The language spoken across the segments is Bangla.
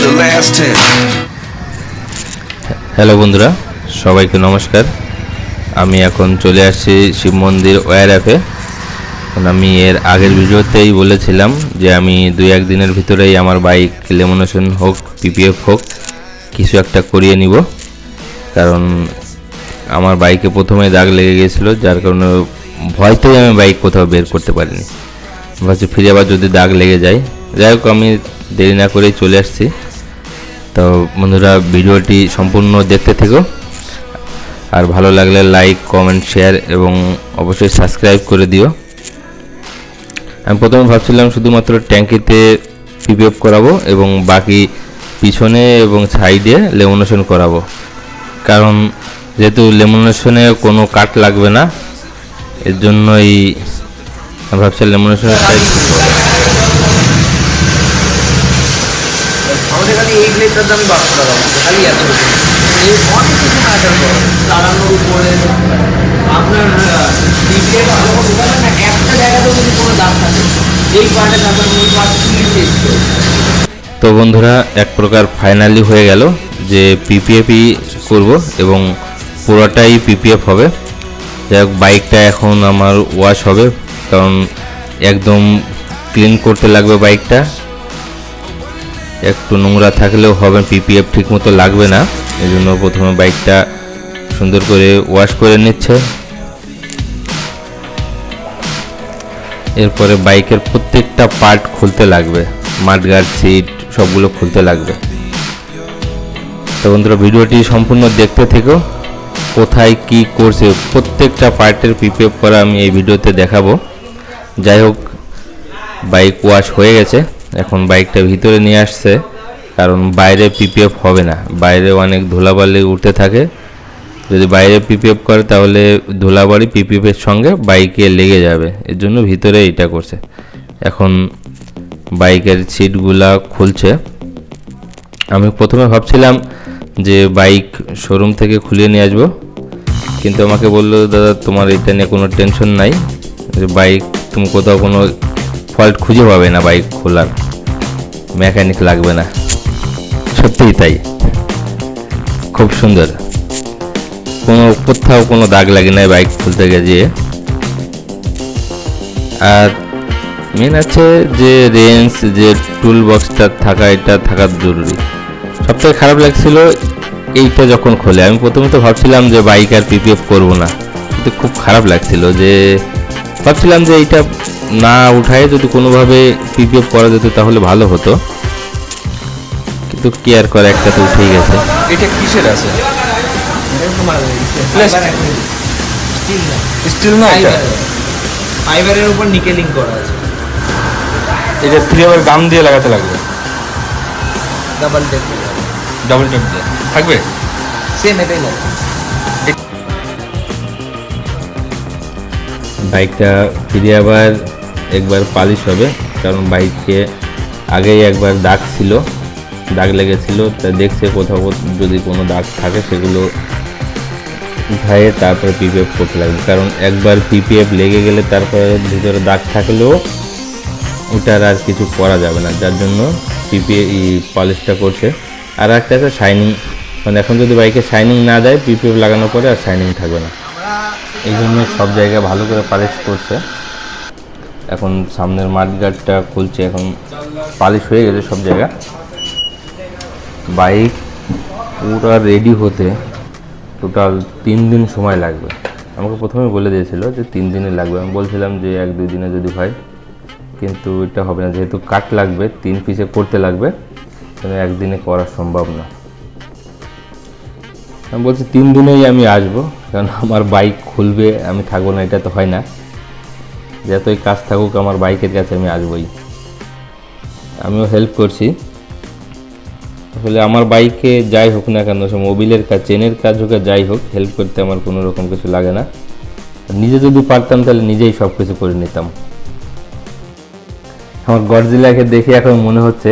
the last 10. হ্যালো বন্ধুরা, সবাইকে নমস্কার। আমি এখন চলে আসছি শিব মন্দির ওয়্যার অ্যাপে। আমি এর আগের ভিডিওতেই বলেছিলাম যে আমি 2-1 দিনের ভিতরেই আমার বাইক লেমিনেশন হোক, পিপিএফ হোক, কিছু একটা করিয়ে নিব। কারণ আমার বাইকে প্রথমে দাগ লেগে গিয়েছিল, যার কারণে ভয়তেই আমি বাইক কোথাও বের করতে পারিনি। ভাবছি ফিরে আবার যদি দাগ লেগে যায়। যাই হোক, আমি দেরি না করেই চলে আসছি। তো বন্ধুরা, ভিডিওটি সম্পূর্ণ দেখতে থেকো, আর ভালো লাগলে লাইক, কমেন্ট, শেয়ার এবং অবশ্যই সাবস্ক্রাইব করে দিও। আমি প্রথমে ভাবছিলাম শুধুমাত্র ট্যাঙ্কিতে পিপিএফ করাবো এবং বাকি পিছনে এবং সাইডে লেমিনেশন করাবো। কারণ যেহেতু লেমিনেশনে কোনো কাট লাগবে না, এর জন্যই ভাবছিলাম লেমিনেশনের তো বন্ধুরা, এক প্রকার ফাইনালি হয়ে গেল যে পিপিএফই করব এবং পুরোটাই পিপিএফ হবে। যাই হোক, বাইকটা এখন আমার ওয়াশ হবে, কারণ একদম ক্লিন করতে লাগবে বাইকটা। একটু নোংরা থাকলেও হবে, পিপিএফ ঠিকমতো লাগবে না। এই জন্য প্রথমে বাইকটা সুন্দর করে ওয়াশ করে নিচ্ছে। এরপরে বাইকের প্রত্যেকটা পার্ট খুলতে লাগবে, মাডগার্ড, সিট সবগুলো খুলতে লাগবে। তো বন্ধুরা, ভিডিওটি সম্পূর্ণ দেখতে থেকো। কোথায় কি করছে প্রত্যেকটা পার্টের পিপিএফ করা আমি এই ভিডিওতে দেখাবো। যাই হোক, বাইক ওয়াশ হয়ে গেছে, এখন বাইকটা ভিতরে নিয়ে আসছে, কারণ বাইরে পিপিএফ হবে না। বাইরে অনেক ধুলাবালি উঠতে থাকে, যদি বাইরে পিপিএফ করে তাহলে ধুলাবালি পিপিএফের সঙ্গে বাইকে লেগে যাবে। এর জন্য ভিতরে এটা করছে। এখন বাইকের সিটগুলা খুলছে। আমি প্রথমে ভাবছিলাম যে বাইক শোরুম থেকে খুলিয়ে নিয়ে আসবো, কিন্তু আমাকে বললো, দাদা তোমার এটা নিয়ে কোনো টেনশন নাই, যে বাইক তুমি কোথাও কোনো ফল্ট খুঁজে পাবে না, বাইক খোলার মেকানিক লাগবে না। সত্যিই তাই, খুব সুন্দর, কোথাও কোনো দাগ লাগে না বাইক খুলতে গিয়ে। আর মেন আছে যে রেঞ্জ, যে টুল বক্সটা থাকা, এটা থাকা জরুরি। সবথেকে খারাপ লাগছিল এইটা যখন খোলে। আমি প্রথমে তো ভাবছিলাম যে বাইক আর পিপিএফ করবো না, কিন্তু খুব খারাপ লাগছিল। যে ভাবছিলাম যে এইটা না উঠায় যদি কোনোভাবে পিপিএফ করা যেত তাহলে ভালো হতো, কিন্তু কি আর করে, একটা তো উঠেই গেছে। এটা কিসের আছে? স্টিল না, ফাইবারের উপর নিকেলিং করা আছে। এটা 3 গাম দিয়ে লাগাতে লাগবে, ডাবল টেপ দিয়ে থাকবে, সেম এটাই লাগবে। বাইকটা ফিরে আবার একবার পালিশ হবে, কারণ বাইকে আগেই একবার দাগ লেগেছিল। তা দেখছে কোথাও যদি কোনো দাগ থাকে সেগুলো উঠায়ে তারপরে পিপিএফ করতে লাগবে। কারণ একবার পিপিএফ লেগে গেলে তারপরে ভিতরে দাগ থাকলেও ওটার আর কিছু করা যাবে না, যার জন্য পিপিএফ পলিশটা করছে। আর একটা আছে শাইনিং, মানে এখন যদি বাইকে শাইনিং না দেয় পিপিএফ লাগানোর পরে আর শাইনিং থাকবে না, এই জন্য সব জায়গায় ভালো করে পালিশ করছে। এখন সামনের মাডগার্ডটা খুলছে, এখন পালিশ হয়ে গেছে সব জায়গা। বাইক পুরো রেডি হতে টোটাল 3 দিন সময় লাগবে। আমাকে প্রথমে বলে দিয়েছিল যে 3 দিনে লাগবে। আমি বলছিলাম যে 1-2 দিনে যদি হয়, কিন্তু এটা হবে না, যেহেতু কাট লাগবে, 3 পিসে করতে লাগবে, একদিনে করা সম্ভব না। আমি বলছি 3 দিনেই আমি আসবো, কারণ আমার বাইক খুলবে, আমি থাকবো না, এটা তো হয় না। যতই কাজ থাকুক আমার বাইকের কাছে আমি আসবোই। আমিও হেল্প করছি। আসলে আমার বাইকে যাই হোক না কেন, সে মোবিলের কাজ, চেনের কাজ হোক, যাই হোক, হেল্প করতে আমার কোনো রকম কিছু লাগে না। নিজে যদি পারতাম তাহলে নিজেই সব কিছু করে নিতাম। আমার গডজিলাকে দেখে এখন মনে হচ্ছে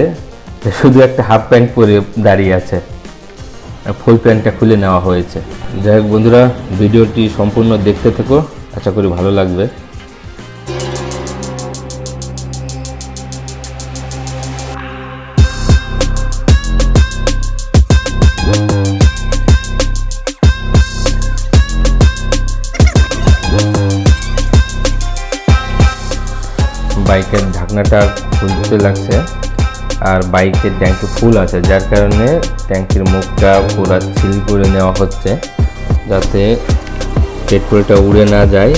যে শুধু একটা হাফ প্যান্ট পরে দাঁড়িয়ে আছে, ফুল প্যান্টটা খুলে নেওয়া হয়েছে। যাই হোক বন্ধুরা, ভিডিওটি সম্পূর্ণ দেখতে থেকো, আশা করি ভালো লাগবে। বাইকের ঢাকনাটা খুলতে লাগছে, আর বাইকের ট্যাঙ্কি ফুল আছে, যার কারণে ট্যাঙ্কির মুখটা পুরো সিল করে নেওয়া হচ্ছে যাতে পেট্রোলটা উড়ে না যায়।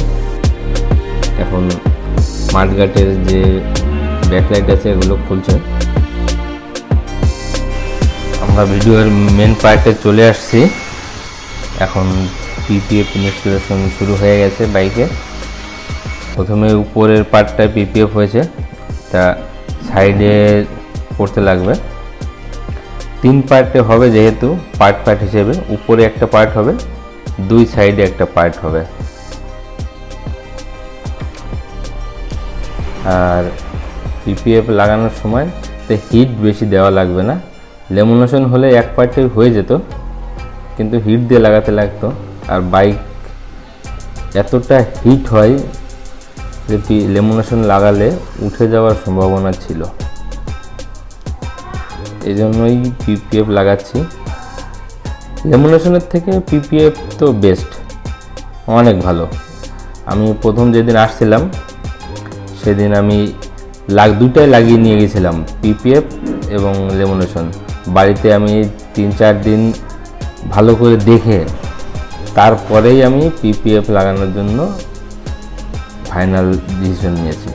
এখন মাঠঘাটের যে ব্যাকলাইট আছে এগুলো খুলছে। আমরা ভিডিওর মেন পার্টে চলে আসছি। এখন পিপিএফ ইনস্টলেশন শুরু হয়ে গেছে বাইকে। প্রথমে উপরের পার্টটা পিপিএফ হয়েছে, তা সাইডে করতে লাগবে। 3 পার্টে হবে, যেহেতু পার্ট হিসেবে উপরে একটা পার্ট হবে, 2 সাইডে একটা পার্ট হবে। আর পিপিএফ লাগানোর সময় হিট বেশি দেওয়া লাগবে না। লেমিনেশন হলে এক পার্টে হয়ে যেত, কিন্তু হিট দিয়ে লাগাতে লাগতো। আর বাইক এতটা হিট হয় যে লেমিনেশন লাগালে উঠে যাওয়ার সম্ভাবনা ছিল, এই জন্যই পিপিএফ লাগাচ্ছি। লেমিনেশনের থেকে পিপিএফ তো বেস্ট, অনেক ভালো। আমি প্রথম যেদিন আসছিলাম সেদিন আমি দুটাই লাগিয়ে নিয়ে গেছিলাম, পিপিএফ এবং লেমিনেশন। বাড়িতে আমি 3-4 দিন ভালো করে দেখে তারপরেই আমি পিপিএফ লাগানোর জন্য ফাইনাল ডিসিশন নিয়েছি।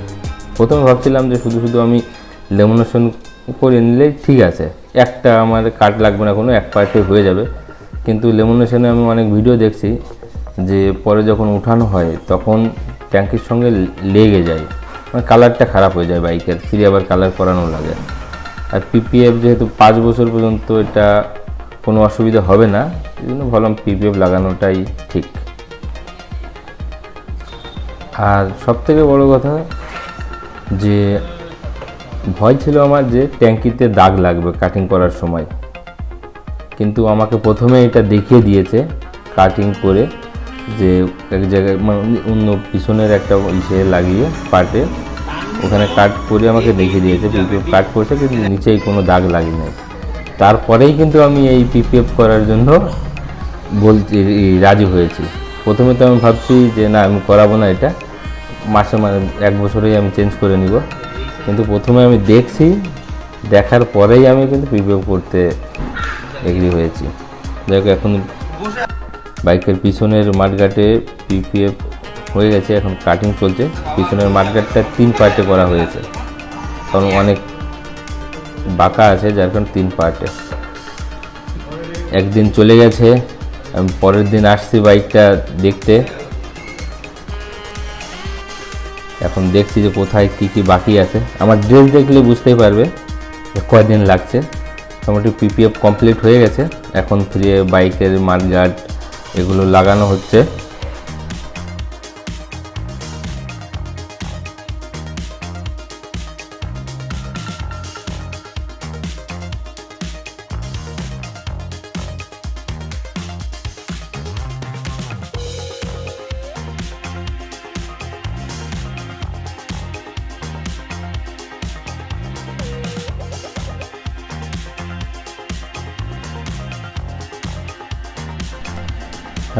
প্রথমে ভাবছিলাম যে শুধু আমি লেমিনেশন করে নিলেই ঠিক আছে, একটা আমার কাট লাগবে না, কোনো এক পার্টে হয়ে যাবে। কিন্তু লেমিনেশনে আমি অনেক ভিডিও দেখছি যে পরে যখন উঠানো হয় তখন ট্যাঙ্কির সঙ্গে লেগে যায়, মানে কালারটা খারাপ হয়ে যায় বাইকের, ফিরে আবার কালার করানো লাগে। আর পিপিএফ যেহেতু 5 বছর পর্যন্ত এটা কোনো অসুবিধা হবে না, এই জন্য ভাবলাম পিপিএফ লাগানোটাই ঠিক। আর সবথেকে বড় কথা যে ভয় ছিল আমার যে ট্যাঙ্কিতে দাগ লাগবে কাটিং করার সময়, কিন্তু আমাকে প্রথমে এটা দেখিয়ে দিয়েছে কাটিং করে, যে এক জায়গায় মানে অন্য পিছনের একটা ইসে লাগিয়ে পার্টে ওখানে কাট করে আমাকে দেখিয়ে দিয়েছে পিপিএফ কাট করছে, কিন্তু নিচেই কোনো দাগ লাগে নাই। তারপরেই কিন্তু আমি এই পিপিএফ করার জন্য রাজি হয়েছি। প্রথমে তো আমি ভাবছি যে না, আমি করাবো না, এটা মাসে 1 বছরেই আমি চেঞ্জ করে নিব। কিন্তু প্রথমে আমি দেখার পরেই আমি কিন্তু পিপিএফ করতে এগ্রি হয়েছি। যাই হোক, এখন বাইকের পিছনের মাঠঘাটে পিপিএফ হয়ে গেছে, এখন কাটিং চলছে। পিছনের মাঠঘাটটা 3 পার্টে করা হয়েছে, কারণ অনেক বাঁকা আছে, যার কারণে 3 পার্টে। একদিন চলে গেছে, আমি পরের দিন আসছি বাইকটা দেখতে। এখন দেখছি যে কোথায় কী বাকি আছে। আমার ড্রেস দেখলে বুঝতেই পারবে কয়দিন লাগছে। মোটামুটি পিপিএফ কমপ্লিট হয়ে গেছে, এখন ফিরে বাইকের মাঠগার্ড এগুলো লাগানো হচ্ছে।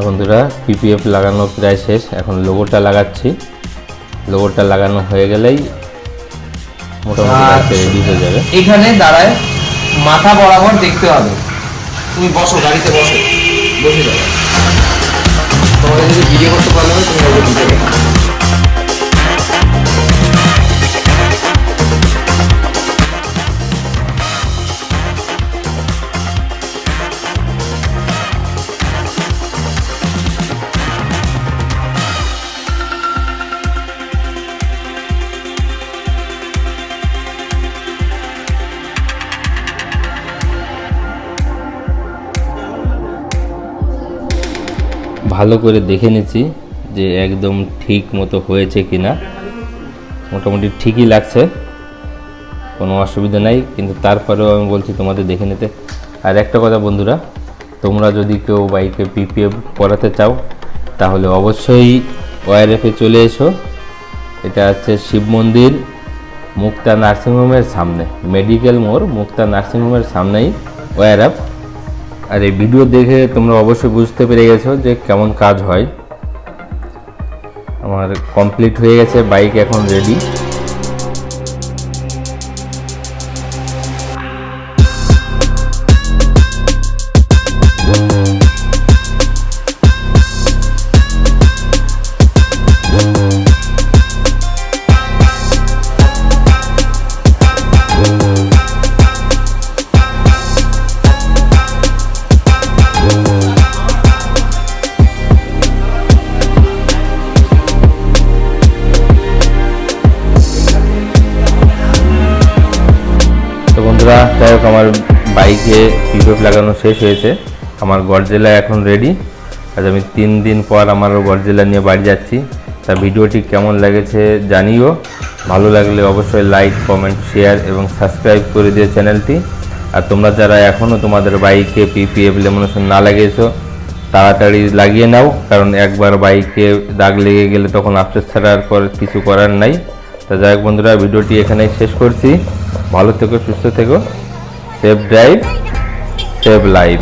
বন্ধুরা, পিপিএফ লাগানো প্রায় শেষ, এখন লোগোটা লাগাচ্ছি। লোগোটা লাগানো হয়ে গেলেই মোটামুটি রেডি হয়ে যাবে। এখানে দাঁড়ায় মাথা বরাবর দেখতে হবে। তুমি বসো, গাড়িতে বসে যাবে। তোমাদের যদি ভিডিও করতে পারলে তুমি ভিডিও করো। ভালো করে দেখে নিচ্ছি যে একদম ঠিক মতো হয়েছে কিনা। মোটামুটি ঠিকই লাগছে, কোনো অসুবিধা নাই, কিন্তু তারপরেও আমি বলছি তোমাদের দেখে নিতে। আর একটা কথা বন্ধুরা, তোমরা যদি কেউ বাইকে পিপিএফ করাতে চাও তাহলে অবশ্যই ওয়ারএফে চলে এসো। এটা হচ্ছে শিব মন্দির মুক্তা নার্সিংহোমের সামনে, মেডিকেল মোড় মুক্তা নার্সিংহোমের সামনেই ওয়ারএফ। আর এই ভিডিও দেখে তোমরা অবশ্যই বুঝতে পেরে গেছো যে কেমন কাজ হয়। আমার কমপ্লিট হয়ে গেছে, বাইক এখন রেডি। যাই হোক, আমার বাইকে পিপিএফ লাগানো শেষ হয়েছে, আমার গডজিলা এখন রেডি। আজ আমি 3 দিন পর আমার গডজিলা নিয়ে বাড়ি যাচ্ছি। তা ভিডিওটি কেমন লেগেছে জানিও, ভালো লাগলে অবশ্যই লাইক, কমেন্ট, শেয়ার এবং সাবস্ক্রাইব করে দিও চ্যানেলটি। আর তোমরা যারা এখনও তোমাদের বাইকে পিপিএফ লেমিনেশন না লাগিয়েছো তাড়াতাড়ি লাগিয়ে নাও, কারণ একবার বাইকে দাগ লেগে গেলে তখন আফসোস ছাড়া আর কিছু করার নাই। তা যাই হোক বন্ধুরা, ভিডিওটি এখানেই শেষ করছি। ভালো থেকো, সুস্থ থেকো, সেফ ড্রাইভ, সেভ লাইফ।